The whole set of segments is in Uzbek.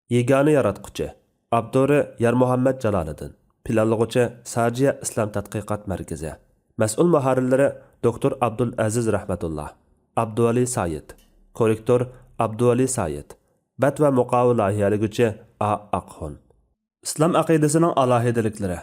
Yegane yaratquchi Abduri Yarmuhammad Jaloliddin. Planlag'uchi Sajiya Islom tadqiqot markazi. Mas'ul muharrirlari Dr. Abdul Aziz Rahmatullah. Abduvali Sayid. Korrektor Abduvali Sayid. Bat va muqovil loyihalaguvchi A. Aqxon. Islom aqidasining alohidaliklari.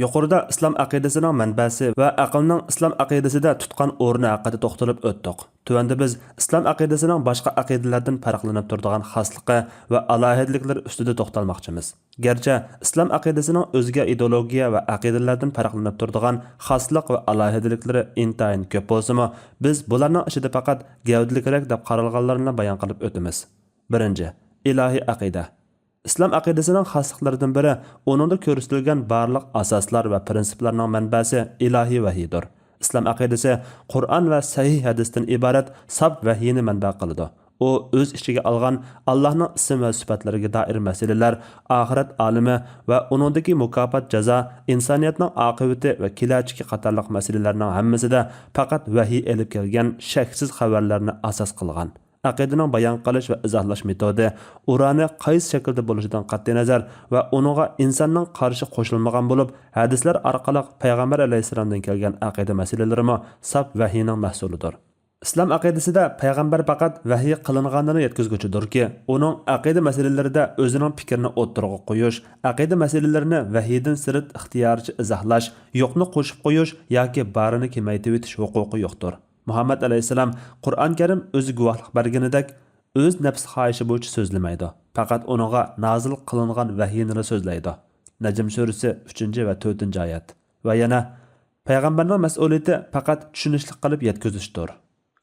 Yuqorida islom aqidasining manbasi va aqlning islom aqidasida tutgan o'rni haqida to'xtalib o'tdik. Tuvanda biz islom aqidasining boshqa aqidalardan farqlanib turadigan xosligi va alohidaliklari ustida to'xtalmoqchimiz. Garchi islom aqidasining o'zga ideologiya va aqidalardan farqlanib turadigan xoslik va alohidaliklari intayin ko'p bo'lsa-mu, biz bularning ichida faqat gavdalikroq deb qaralganlarini bayon qilib o'tamiz. Birinchi, ilohiy aqida. İslam aqidasining xosliqlaridan biri onunda ko'rsatilgan barliq asoslar va prinsiplarning manbasi ilohiy vahiydir. İslam aqidasi Qur'on va sahih hadisdan iborat sab vahiyni manba qiladi. U o'z ichiga olgan Allohning ism va sifatlariga doir masalalar, oxirat olimi va uningdagi mukofot jazo, insoniyatning oqibati va kelajagi qatorliq masalalarning hammasida faqat vahiy elib kelgan shaksiz xabarlarni asos qilgan. Aqidaning bayon qilish va izohlash metodi urani qaysi shaklda bo'lishidan qat'iy nazar va uningga insonning qarshi qo'shilmagan bo'lib, hadislar orqali payg'ambar alayhisolamdan kelgan aqida masalalarimi sab vahiyning mahsulidir. Islom aqidasida payg'ambar faqat vahiy qilinganini yetkazuvchidirki, uning aqida masalalarida o'zining fikrini o'ttirg'a qo'yish, aqida masalalarini vahiydan sirt ixtiyorchi izohlash, yo'qni qo'shib qo'yish yoki barini kamaytirib etish huquqi yo'qdir. Muhammad alayhissalom Qur'on Karim o'zi guvohlik berganidek o'z nafs xohishi bo'yicha so'zlamaydi. Faqat uningga nozil qilingan vahiyni so'zlaydi. Najm surasi 3 va 4 oyat. Va yana payg'ambarning mas'uliyati faqat tushunishli qilib yetkazishdir.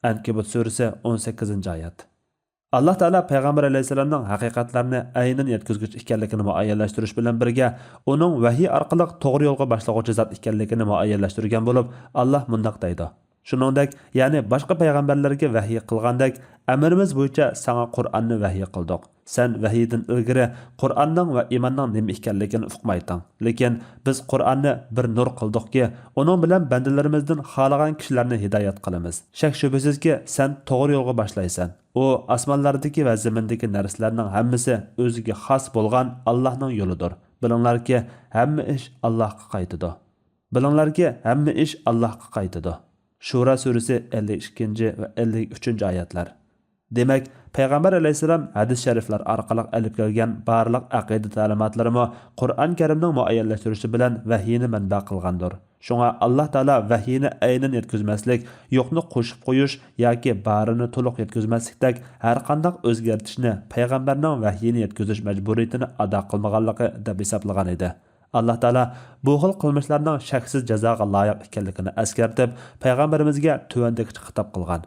Ankabut surasi 18 oyat. Allah Taala payg'ambar alayhissalomning haqiqatlarni aynan yetkazgich ekanligini muayyanlashtirish bilan birga, uning vahiy orqali to'g'ri yo'lga boshlovchi zot ekanligini muayyanlashtirgan bo'lib, Alloh mundaq deydi: Shuningdek, ya'ni boshqa payg'ambarlarga vahiy qilgandek, amrimiz bo'yicha sana Qur'onni vahiy qildik. Sen vahiydan ilgari Qur'onning va iymonning nima ekanligini uqmayding. Lekin biz Qur'onni bir nur qildikki, uning bilan bandalarimizdan xohlagan kishilarni hidoyat qilamiz. Shak shubhasizki, sen to'g'ri yo'lga boshlaysan. U osmonlardagi va zamindagi narsalarning hammasi o'ziga xos bo'lgan Allohning yo'lidir. Bilinglarki, hamma ish Allohga qaytadi. Bilinglarki, hamma ish Allohga qaytadi. Shura surasi 52 va 53 oyatlar. Demak, payg'ambar alayhisalom hadis shariflar orqali olib kelgan barliq aqida ta'limotlarini Qur'on Karimning muayyanlashtirishi bilan vahiyni manba qilgandir. Shunga Alloh taolo vahiyni aynan yetkazmaslik, yo'qni qo'shib qo'yish yoki barini to'liq yetkazmaslikdek har qanday o'zgartishni payg'ambarning vahiyini yetkazish majburiyatini ado qilmaganligi deb hisoblagan edi. Allah Taala bu xil qilmishlarning shaksiz jazoga loyiq ekanligini eskartib, payg'ambarimizga tuvandagi xitob qilgan.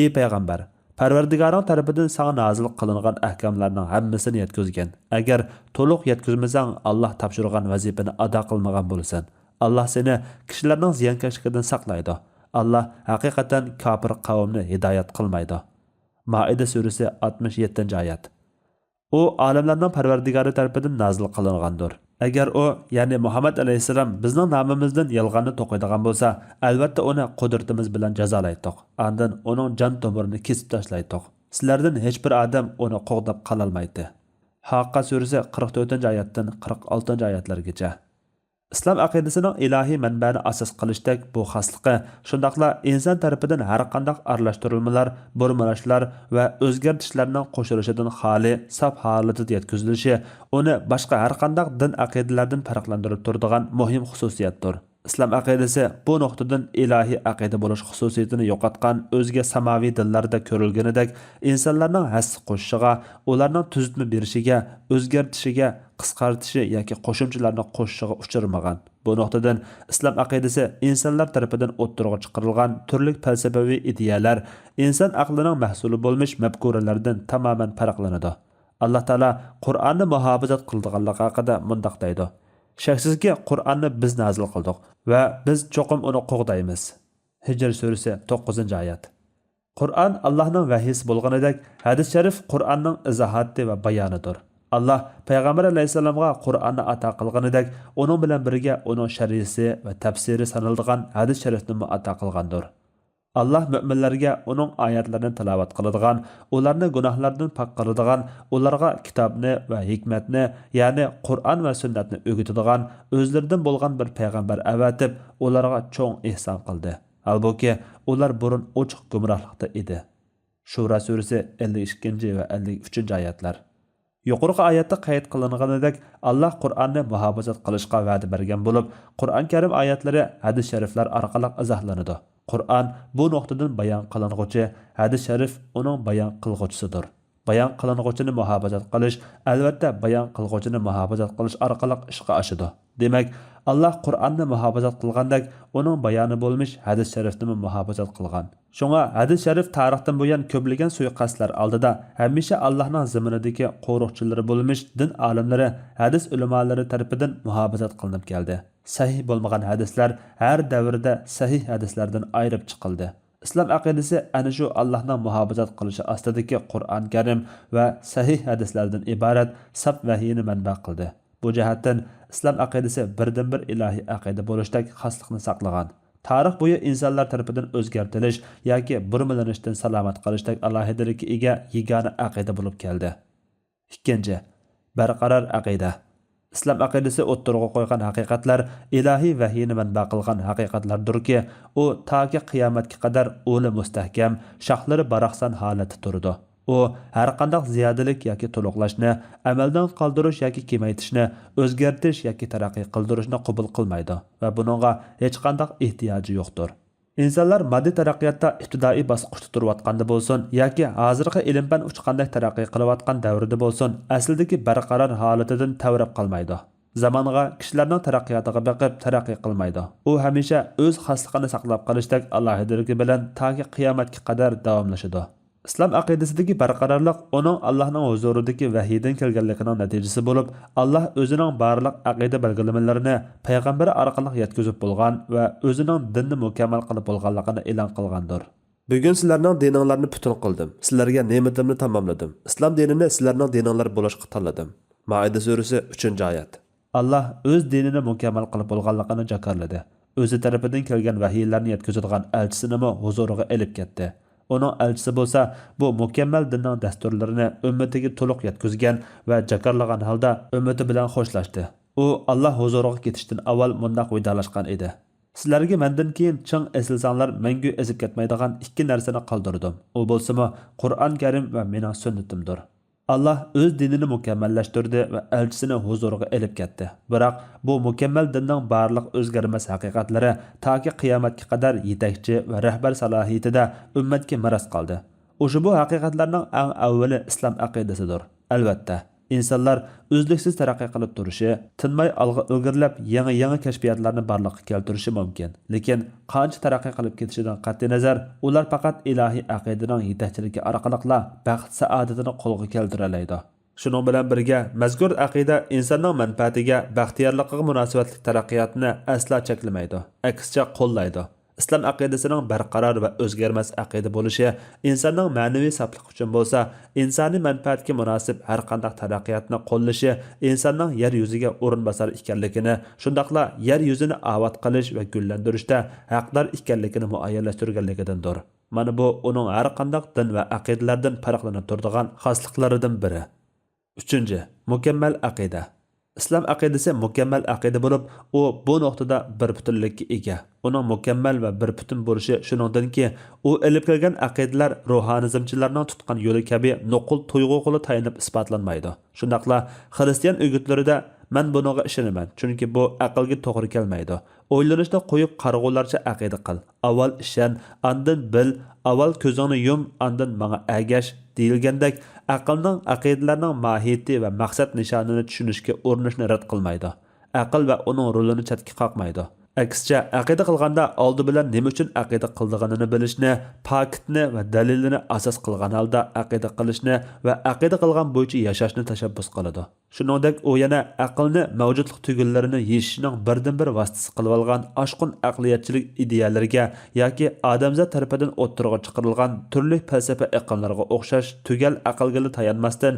Ey payg'ambar, Parvardigoring tarafidan sana nozil qilingan ahkomlarning hammasini yetkazgan. Agar to'liq yetkazmasang, Alloh topshirgan vazifani ado qilmagan bo'lsan, Alloh seni kishilarning ziyonkashligidan saqlaydi. Alloh haqiqatan kofir qavmni hidoyat qilmaydi. Maida surasi 67-oyat. U olamlarning Parvardigori tarafidan nozil qilingandir. Agar u, ya'ni Muhammad alayhissalom bizning nomimizdan yolg'onni to'qiydigan bo'lsa, albatta uni qudratimiz bilan jazolaydik. Ondan uning jon tomirini kesib tashlaydik. Sizlardan hech bir odam uni qo'g'dab qololmaydi. Haqqa surasi 44-oyatdan 46-oyatlargacha. İslam aqidasining ilohiy manbani asos qilishdek bu xosligi, shundaqla inson tarafidan har qanday aralashtirilmalar, burmilashlar va o'zgartishlarning qo'shilishidan xoli, saf holatida yetkazilishi uni boshqa har qanday din aqidalardan farqlantirib turadigan muhim xususiyatdir. İslam aqidasi bu nuqtadan ilohiy aqida bo'lish xususiyatini yo'qotgan o'zga samoviy dinlarda ko'rilganidek insonlarning hassi qo'shishiga, ularning tuzitma berishiga, o'zgartishiga, qisqartishi yoki qo'shimchalarni qo'shishiga uchirmagan. Bu nuqtadan islom aqidasi insonlar tarafidan o'ttirg'a chiqarilgan turli falsafaviy ideyalar, inson aqlining mahsuli bo'lmish mafkuralardan tamoman farqlanadi. Alloh taolo Qur'onni muhofazat qildiganligi haqida mundaq deydi: Shaksizki Qur'onni biz nozil qildik va biz cho'qim uni qo'g'daymiz. Hijr surasi 9-oyat. Qur'on Allohning vahiysi bo'lganidek, hadis sharif Qur'onning izohati va bayonidir. Allah payg'ambar alayhissalomga Qur'onni ato qilganidek, uning bilan birga uning shariati va tafsiri sanaladigan hadis sharifni ato qilgandir. Allah müminlərə onun ayətlərini tilavat qıladigan, onlarni gunohlardan pak qiladigan, onlarga kitobni va hikmatni, ya'ni Qur'on va sunnatni o'rgatadigan, o'zlaridan bo'lgan bir payg'ambar avatib, ularga cho'ng ihson qildi. Halbuki ular burun ochiq gumrohlikda edi. Shura surasi 52 va 53 oyatlar. Yuqorqi oyatda qayd qilinganidek, Allah Qur'onni muhofazat qilishga va'da bergan bo'lib, Qur'on Karim oyatlari hadis shariflar orqali izohlanadi. Qur'on bu nuqtadan bayon qilinguchi, hadis sharif uning bayon qilguchisidir. Bayon qilinguchini muhofazat qilish, albatta bayon qilguchini muhofazat qilish orqali ishga oshadi. Demak, Allah Qur'onni muhofazat qilgandek, uning bayoni bo'lmish hadis sharifni muhofazat qilgan. Shunga hadis sharif tarixdan buyon ko'plagan suiqasdlar oldida hamisha Allohning zaminidagi qo'riqchilari bo'lmish din olimlari, hadis ulamolari tomonidan muhofazat qilinib keldi. Sahih bo'lmagan hadislar har davrda sahih hadislardan ayirib chiqildi. Islom aqidasi ana shu Allohning muhofazat qilishi ostidagi Qur'on Karim va sahih hadislardan iborat saf vahiyni manba qildi. Bu jihatdan islom aqidasi birdan-bir ilohiy aqida bo'lishdak xoslikni saqlagan. Tarix bo'yi insonlar tomonidan o'zgartirish yoki burmalanishdan salomat qolishdak alohidalikka ega yagona aqida bo'lib keldi. Ikkinchi, barqaror aqida. Islom aqidasi o'ttirg'a qo'ygan haqiqatlar ilohiy vahiyni manba qilgan haqiqatlardirki, u toki qiyomatga qadar o'li mustahkam, shoxlari baraqsan holatda turdi. U har qanday ziyodalik yoki to'liqlashni, amaldan qoldirish yoki kemaytirishni, o'zgartirish yoki taraqqiy qildirishni qabul qilmaydi va buningga hech qanday ehtiyoji yo'qdir. İnsanlar maddi taraqqiyotda ibtidoiy bosqichda turayotganda bo'lsin yoki hozirgi ilm-fan uchqanday taraqqiy qilayotgan davrida bo'lsin, aslidagi barqaror holatidan tavrab qolmaydi. Zamonga, kishilarning taraqqiyotiga boqib taraqqiy qilmaydi. U hamisha o'z xosligini saqlab qolishdek alohidaligi bilan toki qiyomatga qadar davomlashadi. İslam aqidasidagi barqarorlik uning Allohning huzuridagi vahiydan kelganligining natijasi bo'lib, Alloh o'zining barliq aqida belgilamalarini payg'ambar orqali yetkazib bo'lgan va o'zining dinni mukammal qilib bo'lganligini e'lon qilgandir. Bugun sizlarning dininglarni butun qildim. Sizlarga ne'matimni tamomladim. Islom dinini sizlarning dininglar bo'lishga tanladim. Maida surasi 3-oyat. Alloh o'z dinini mukammal qilib bo'lganligini jakarladi. O'zi tarafidan kelgan vahiylarni yetkazadigan elchisini huzuriga elib ketdi. Onun elchisi bo'lsa, bu mukammal dinning dasturlarini ummatiga to'liq yetkazgan va jakarlagan holda ummati bilan xo'shlashdi. U Alloh huzuriga ketishdan avval mundaq vidolashgan edi. Sizlarga mendan keyin ching esilsanglar mangu ezib ketmaydigan ikki narsani qoldirdim. U bo'lsa-mu Qur'on Karim va mening sunnatimdir. Allah o'z dinini mukammallashtirdi va elchisini huzuriga elib ketdi. Biroq bu mukammal dinning barliq o'zgarmas haqiqatlari toki qiyomatga qadar yetakchi va rahbar salohiyatida ummatga miros qoldi. O'sha bu haqiqatlarning eng avvali islom aqidasidir. Albatta, insonlar uzluksiz taraqqiy qilib turishi, tinmay olg'a ilgirlab yangi kashfiyotlarni barliqqa keltirishi mumkin. Lekin qancha taraqqiy qilib ketishidan qat'iy nazar, ular faqat ilohiy aqidaning yetakchiligi orqali baxt saodatini qo'lga keltira oladi. Shuning bilan birga, mazkur aqida insonning manfaatiga, baxtiyorligiga munosabatli taraqqiyotni aslo cheklamaydi, aksicha qo'llaydi. İslam aqidasining barqaror va o'zgarmas aqida bo'lishi insonning ma'naviy safligi uchun bo'lsa, insoniy manfaatga munosib har qanday taraqqiyotni qo'llashi insonning yer yuziga o'rinbosar ekanligini, shundaqla yer yuzini obod qilish va gullantirishda haqdor ekanligini muayyanlashtirganligidandir. Mana bu uning har qanday din va aqidalardan farqlanib turadigan xosliklaridan biri. 3. Mukammal aqida. İslam aqidasi mukammal aqida bo'lib, u bu nuqtada bir butunlikka ega. Uning mukammal va bir butun bo'lishi shuningdanki, u ilib kelgan aqidalar ruhanizmchilarning tutgan yo'li kabi nuqul tuyg'uqili tayinib isbotlanmaydi. Shundaqla xristian o'gitlarida men bunga ishonaman, chunki bu aqlga to'g'ri kelmaydi. O'ylanishni qo'yib qarg'ularcha aqida qil. Avval ishon, andin bil, avval ko'zingni yum, andin menga agash deyilgandek, aqlning aqidalarning mohiyati va maqsad nishonini tushunishga urinishni rad qilmaydi. Aql va uning rolini chetga qoqmaydi. Aksicha, aqida qilganda oldi bilan nima uchun aqida qilganini bilishni, fakitni va dalilini asos qilgan holda aqida qilishni va aqida qilgan bo'yicha yashashni tashabbus qiladi. Shuningdek, u yana aqlni mavjudlik tugullarini yechishning birdan-bir vositasi qilib olgan oshqun aqliyatchilik ideyalariga yoki odamzod tarafidan o'ttirg'a chiqarilgan turli falsafa iqimlariga o'xshash tugal aqlga tayanmasdan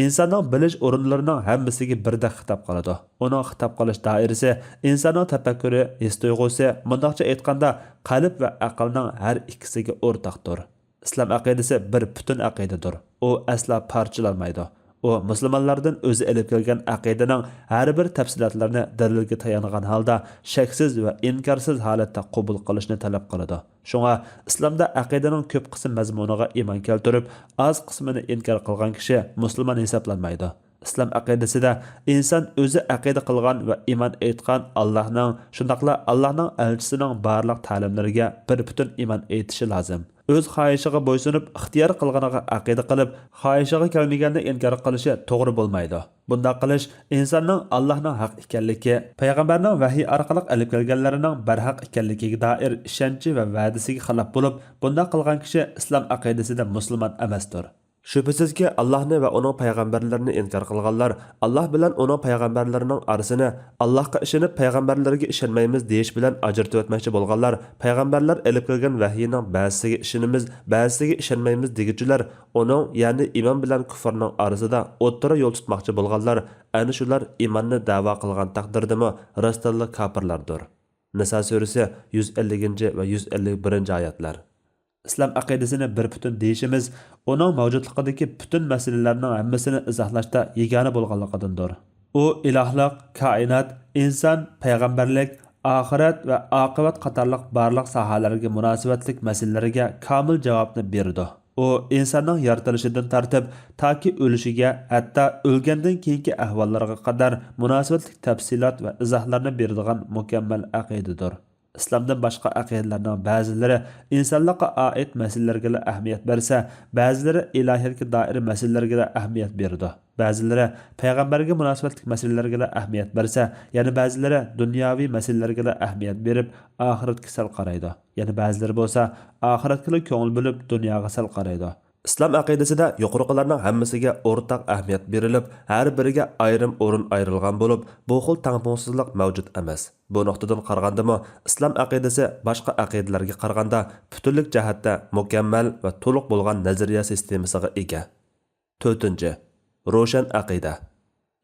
insonning bilish o'rinlarining hammasiga birdek xitob qiladi. Uning xitob qilish doirasi insonning tafakkuri, his tuyg'usi, bundoqcha aytganda qalb va aqlning har ikkisiga o'rtaqdir. Islom aqidasi bir butun aqidadir. U asla parchalanmaydi. U musulmonlardan o'zi elib kelgan aqidaning har bir tafsilotlarini dalilga tayangan holda shaksiz va inkorsiz holatda qabul qilishni talab qiladi. Shunga islomda aqidaning ko'p qism mazmuniga iymon keltirib, oz qismini inkor qilgan kishi musulmon hisoblanmaydi. Islom aqidasida inson o'zi aqida qilgan va iymon etgan Allohning, shundaqla Allohning elchisining barliq ta'limlariga bir butun iymon etishi lozim. O'z xohishiga bo'ysunib, ixtiyor qilganiga aqida qilib, xohishiga kelmaganni inkor qilishi to'g'ri bo'lmaydi. Bunday qilish insonning Allohning haq ekanligi, payg'ambarning vahiy orqali olib kelganlarining barhaq ekanligiga doir ishonchi va va'dasiga xilof bo'lib, bunday qilgan kishi islom aqidasida musulmon emasdir. Şüphesizki Allah'ni ve onun peygamberlerini inkar kılganlar, Allah bilen onun peygamberlerinin arasını Allah'a işinip peygamberlerine işenmeyimiz deyiş bilen acırtı etmekçi bolganlar, peygamberler elip kelgen vahyinin bazısıga işinimiz, bazısıga işenmeyimiz degiciler, onun yani iman bilen küfrünün arasında o'ttira yol tutmakçı bolganlar, ani şular imanni dava kılgan takdirdimi rastallı kapırlardır. Nisa suresi 150 ve 151 ayetler. İslam aqidasini bir butun deyishimiz, uning mavjudligidagi butun masalalarning hammasini izohlashda yegona bo'lganligidandir. U ilohlik, koinot, inson, payg'ambarlik, oxirat va oqibat qatorliq barliq sohalarga munosabatlik masalalarga komil javobni berdi. U insonning yaratilishidan tortib toki o'lishiga, hatto o'lgandan keyingi ahvollarga qadar munosabatlik tafsilot va izohlarni beradigan mukammal aqidadir. İslamdan başqa aqidalarning ba'zilari insonlarga oid masalalarga ahamiyat bersa, ba'zilari ilohiyatga doir masalalarga ahamiyat berdi. Ba'zilari payg'ambarga munosabatli masalalarga ahamiyat bersa, yana ba'zilari dunyoviy masalalarga ahamiyat berib, oxiratga sal qaraydi. Yana ba'zilari bo'lsa, oxiratga ko'ngil bo'lib, dunyoga sal qaraydi. İslam aqidasida yuqoriqilarning hammasiga o'rtaq ahamiyat berilib, har biriga ayrim o'rin ayrilgan bo'lib, bu xil tangpungsizlik mavjud emas. Bu nuqtadan qaragandimi, islom aqidasi boshqa aqidalarga qaraganda butunlik jihatda mukammal va to'liq bo'lgan nazariya sistemasiga ega. 4. Ro'shan aqida.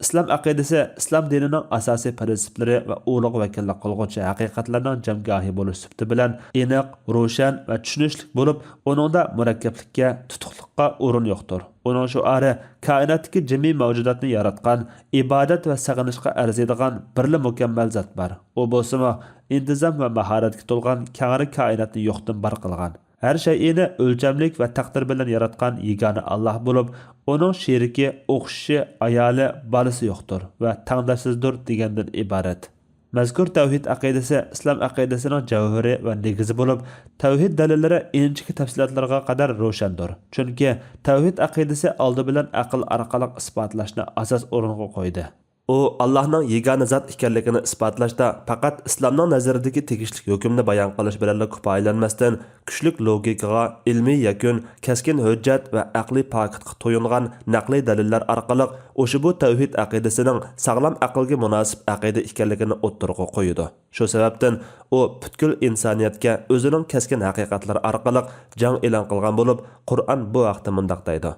İslam aqidasi islom dinining asosiy prinsiplari va ulug' vakillik qilguvchi haqiqatlarning jamgohi bo'lish sifati bilan aniq, ro'shan va tushunishli bo'lib, uningda murakkablikka, tutuqlikqa o'rin yo'qdir. Uning shuari koinotdagi jami mavjudotni yaratgan, ibodat va sag'inishga arziydigan birli mukammal zot bor. U bo'lsa, intizom va mahoratga to'lgan kangri koinotni yo'qdan bar qilgan. Her şeyini ölçemlik ve takdir bilen yaratkan yegane Allah bulup, onun şeriki, o'xshishi, ayoli, balisi yo'qdir ve tangdashsizdir degandin iborat. Mazkur tavhid aqidasi islom aqidasining javhari va negizi bo'lib, tavhid dalillari inchiki tafsilotlarga qadar ro'shandir. Chunki tavhid aqidasi oldi bilan aql orqali isbotlashni asos o'ringa qo'ydi. U Allohning yegona zot ekanligini isbotlashda faqat islomning nazaridagi tegishli hukmni bayon qilish bilan kifoyalanmasdan, kuchli logikaga, ilmiy yakun, keskin hujjat va aqliy pokitga to'yingan naqliy dalillar orqali o'sha bu tavhid aqidasining sog'lom aqlga munosib aqida ekanligini o'ttirg'a qo'ydi. Shu sababdan u butkul insoniyatga o'zining keskin haqiqatlari orqali jang e'lon qilgan bo'lib, Qur'on bu vaqtda mundaq deydi: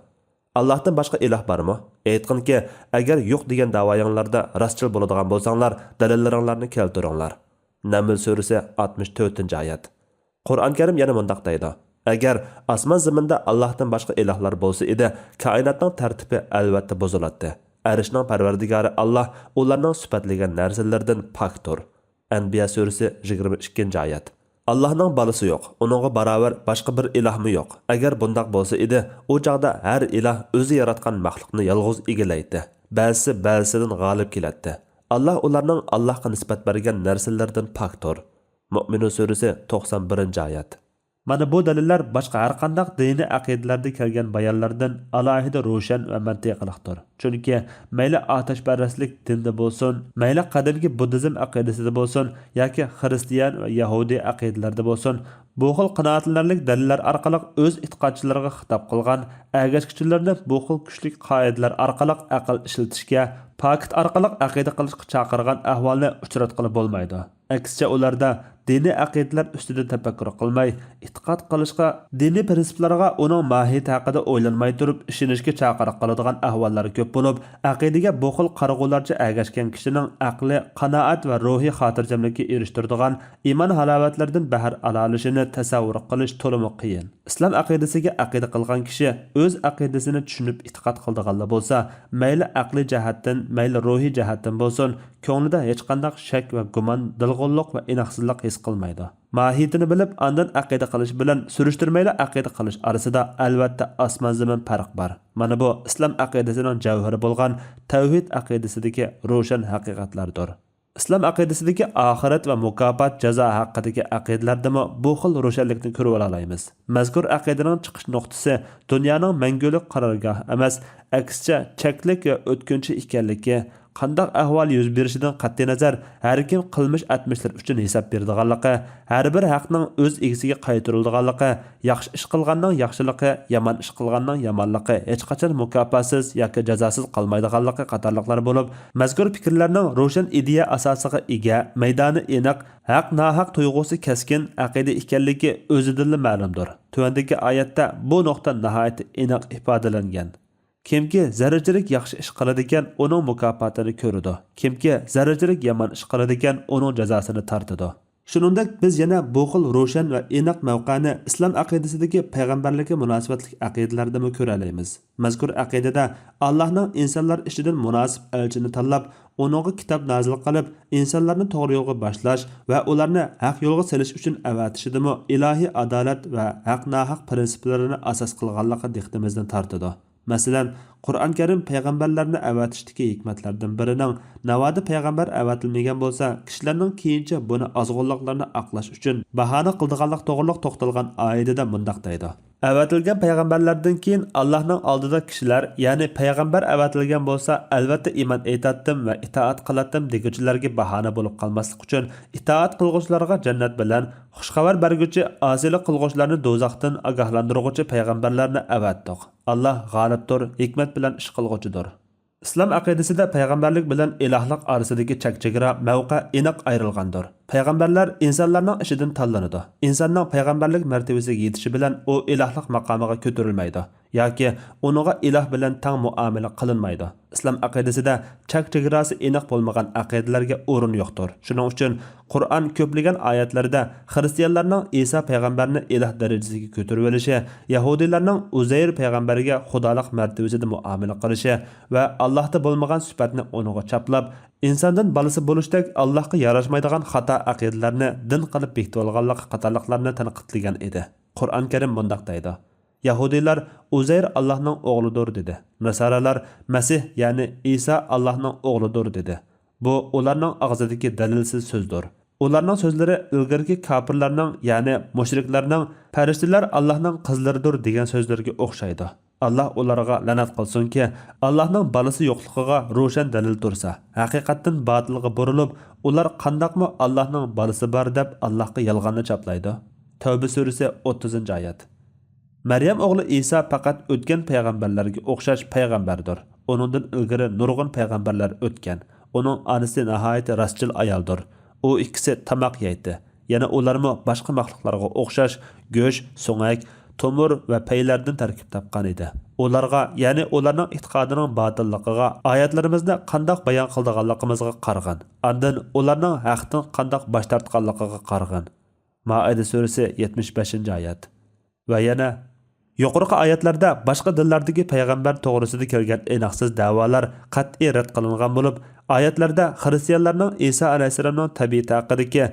Allah'tan başka ilah var mı? Aytqin ki, agar yo'q degan da'voyinglarda rastchil bo'ladigan bo'lsanglar, dalillaringlarni keltiringlar. Naml surasi 64-oyat. Qur'on Karim yana mundaq deydi: Agar osmon zaminda Allohdan boshqa ilahlar bo'lsa edi, koinotning tartibi albatta buziladi. Arishning parvardigori Alloh ularning sifatlagan narsalardan pokdir. Anbiya surasi 22-oyat. Allah'ның balası yo'q, uningga barobar boshqa bir ilahmi yo'q. Agar bundaq bo'lsa edi, u chaqda har ilah o'zi yaratgan maxluqni yolg'iz egallaydi. Ba'zisi ba'zisidan g'olib keladi. Allah ularning Allohga nisbat bergan narsalardan pokdir. Mu'min surasi 91-oyat. Mana bu dalillar boshqa har qanday diniy aqidalarda kelgan bayonlardan alohida ro'shan va mantiqliqdir. Chunki mayli otashparastlik dinda bo'lsin, mayli qadimgi buddizm aqidasida bo'lsin yoki xristian va yahudi aqidalarida bo'lsin, Bu xil qanoatlanarlik dalillar orqali o'z e'tiqodchilariga xitob qilgan agashkichilarni bu xil kuchli qoidalar orqali aql ishlatishga, paket orqali aqida qilishga chaqirgan ahvolni uchratqili bo'lmaydi. Aksicha ularda diniy aqidalar ustida tafakkur qilmay, e'tiqod qilishga, diniy prinsiplarga, uning mohiyati haqida o'ylanmay turib ishonishga chaqiriq qiladigan ahvollar ko'p bo'lib, aqidaga bu xil qarg'ularcha agashgan kishining aqli, qanoat va ruhiy xotirjamlikka erishtiradigan iymon halovatlaridan bahar olishini tasavvur qilish to'liq qiyin. Islom aqidasiga aqida qilgan kishi o'z aqidasini tushunib e'tiqod qildiganlar bo'lsa, mayli aqliy jihatdan, mayli ruhiy jihatdan bo'lsin, ko'nglida hech qanday shak va gumon, dilg'onlik va inoqsizlik his qilmaydi. Mohiyatini bilib, ondan aqida qilish bilan surishtirmayla aqida qilish orasida albatta osmon zamin farq bor. Mana bu islom aqidasining javhari bo'lgan tavhid aqidasidagi ro'shan haqiqatlardir. Islom aqidasidagi oxirat va mukofot jazo haqidagi aqidalardami bu xil ro'shanlikni ko'rib olaymiz. Mazkur aqidaning chiqish nuqtasi dunyoning mangulik qarorgohi emas, aksicha cheklik va o'tkinchi ekanligi, qandaq ahvol yuz berishidan qat'iy nazar har kim qilmish atmishlar uchun hisob beradiganligi, har bir haqning o'z egasiga qaytariladiganligi, yaxshi ish qilganning yaxshiligi, yomon ish qilganning yomonligi hech qachon mukofotsiz yoki jazosiz qolmaydiganligi qatorliqlar bo'lib, mazkur fikrlarning ro'shan ideya asosiga ega, maydoni aniq, haq nohaq tuyg'usi keskin aqida ekanligi o'zidan ma'lumdir. Tuvandagi oyatda bu nuqta nihoyat aniq ifodalangan. Kimki zarrachilik yaxshi ish qiladi ekan, uning mukofotini ko'radi. Kimki zarrachilik yomon ish qiladi ekan, uning jazosini tortadi. Shuningdek, biz yana bu xil ro'shan va aniq mavqani islom aqidasidagi payg'ambarlikka munosabatli aqidalarda ko'ra olamiz. Mazkur aqidada Allohning insonlar ishidan munosib elchini tanlab, uningga kitob nozil qilib, insonlarni to'g'ri yo'lga boshlash va ularni haq yo'lga selish uchun avatishidimi ilohiy adolat va haq-nohaq prinsiplarini asos qilganligi diqqatimizdan tortadi. Masalan, Qur'on Karim payg'ambarlarni avatishdagi hikmatlardan birining navoda payg'ambar avatilmagan bo'lsa, kishilarning keyincha buni ozg'unliqlarni aqlash uchun bahona qildiganlik to'g'riliq to'xtalgan oyatida mundaq deydi. Avatilgan payg'ambarlardan keyin Allohning oldida kishilar, ya'ni payg'ambar avatilgan bo'lsa, albatta iymon etatdim va itoat qilatdim deguchilarga bahona bo'lib qolmaslik uchun itoat qilguvchilarga jannat bilan, xushxabar berguvchi osilik qilguvchilarni do'zaxdan ogohlantiruvchi payg'ambarlarni avatdiq. Allah g'olibdir, hikmat bilan ish qilguvchidir. Islom aqidasida payg'ambarlik bilan ilohlik orasidagi chekchegara mavqa aniq ayrilgandir. Payg'ambarlar insonlarning ishidan tanlanadi. Insonning payg'ambarlik martabasiga yetishi bilan u ilohlik maqomiga ko'tarilmaydi yoki uningga iloh bilan tang muomala qilinmaydi. Islom aqidasida chekchegarasi aniq bo'lmagan aqidalarga o'rin yo'qdir. Shuning uchun Qur'on ko'plagan oyatlarida xristianlarning Isa payg'ambarni iloh darajasiga ko'tarib olishi, yahudiylarning Uzayr payg'ambariga xudolik martabasida muomala qilishi va Allohda bo'lmagan sifatni uningga chaplab, insondan balasi bo'lishdek Allohga yarashmaydigan xato aqidalarni din qilib bekitib olganligi qatorliqlarni tanqidlagan edi. Qur'on Karim bundoq deydi: Yahudiylar Uzayr Allohning o'g'lidir dedi. Nasaralar Masih ya'ni Isa Allohning o'g'lidir dedi. Bu ularning og'zidagi dalilsiz so'zdir. Ularning so'zlari ilgirki kofirlarning ya'ni mushriklarning farishtalar Allohning qizlaridir degan so'zlarga o'xshaydi. Allah ularga la'nat qilsinki, Allohning balasi yo'qligiga ro'shan dalil tursa, haqiqatdan botilga burilib, ular qandaqmi Allohning balasi bor deb Allohga yolg'onni chaplaydi. Tavba surasi 30-oyat. Maryam o'g'li Isa faqat o'tgan payg'ambarlarga o'xshash payg'ambardir. Uningdan ilgari nurg'un payg'ambarlar o'tgan. Uning onasi nihoyat rostchil ayoldir. U ikkisi tamoq yeydi. Yana ularmi boshqa maxluqlarga o'xshash go'sht, so'ngak, tomir va paylardan tarkib topgan edi. Ularga, ya'ni ularning e'tiqodining botilligiga oyatlarimizni qandoq bayon qilganligimizga qarag'an. Ondan ularning haqdan qandoq bosh tortganligiga qarag'an. Maida surasi 75-oyat. Va yana yuqorqi oyatlarda boshqa dillardagi payg'ambar to'g'risida kelgan aniqsiz da'volar qat'iy rad qilingan bo'lib, oyatlarda xristianlarning Isa alayhisolamning tabiati haqidagi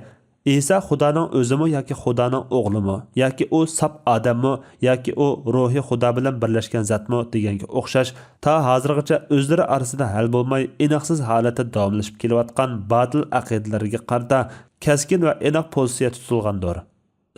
İsa Xudoning o'zimi yoki Xudoning o'g'limi yoki u sap odammi yoki u ruhiy Xudo bilan birlashgan zatmi deganga o'xshash ta hozirgacha o'zlari orasida hal bo'lmay inoqsiz holatda davomlashib kelayotgan botil aqidalarga qarata kaskin va aniq pozitsiya tutilgandir.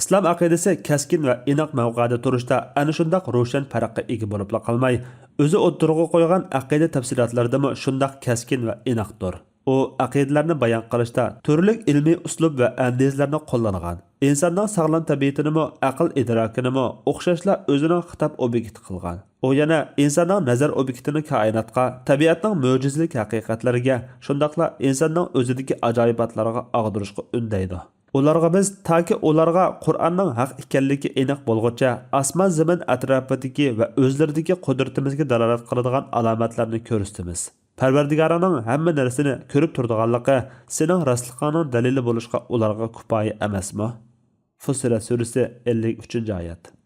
Islom aqidasi kaskin va aniq mavqeda turishda ana shundoq ro'shan farqqa ega bo'lib qolmay, o'zi o'ttirg'i qo'ygan aqida tafsilotlaridami shundoq kaskin va aniqdir. U aqidlarni bayon qilishda turli ilmiy uslub va andezlarni qo'llangan. İnsanның sağlam tabiatinimi, aql idrokinimi o'xshashla o'zining xitob obyekti qilgan. U yana insonning nazar obyektini koinotga, tabiatning mo'jizalik haqiqatlariga, shundaqla insonning o'zidagi ajoyibotlarga og'dirishga undaydi. Ularga biz toki ularga Qur'onning haq ekanligi aniq bo'lguncha osmon zamin atrofidagi va o'zlaridagi qudratimizga dalolat qiladigan alomatlarni ko'rsatamiz. Parvardigorining hamma narsani ko'rib turadiganligi sening rostligining dalili bo'lishga ularga kifoya emasmi? Fussilat surasi 53-oyat.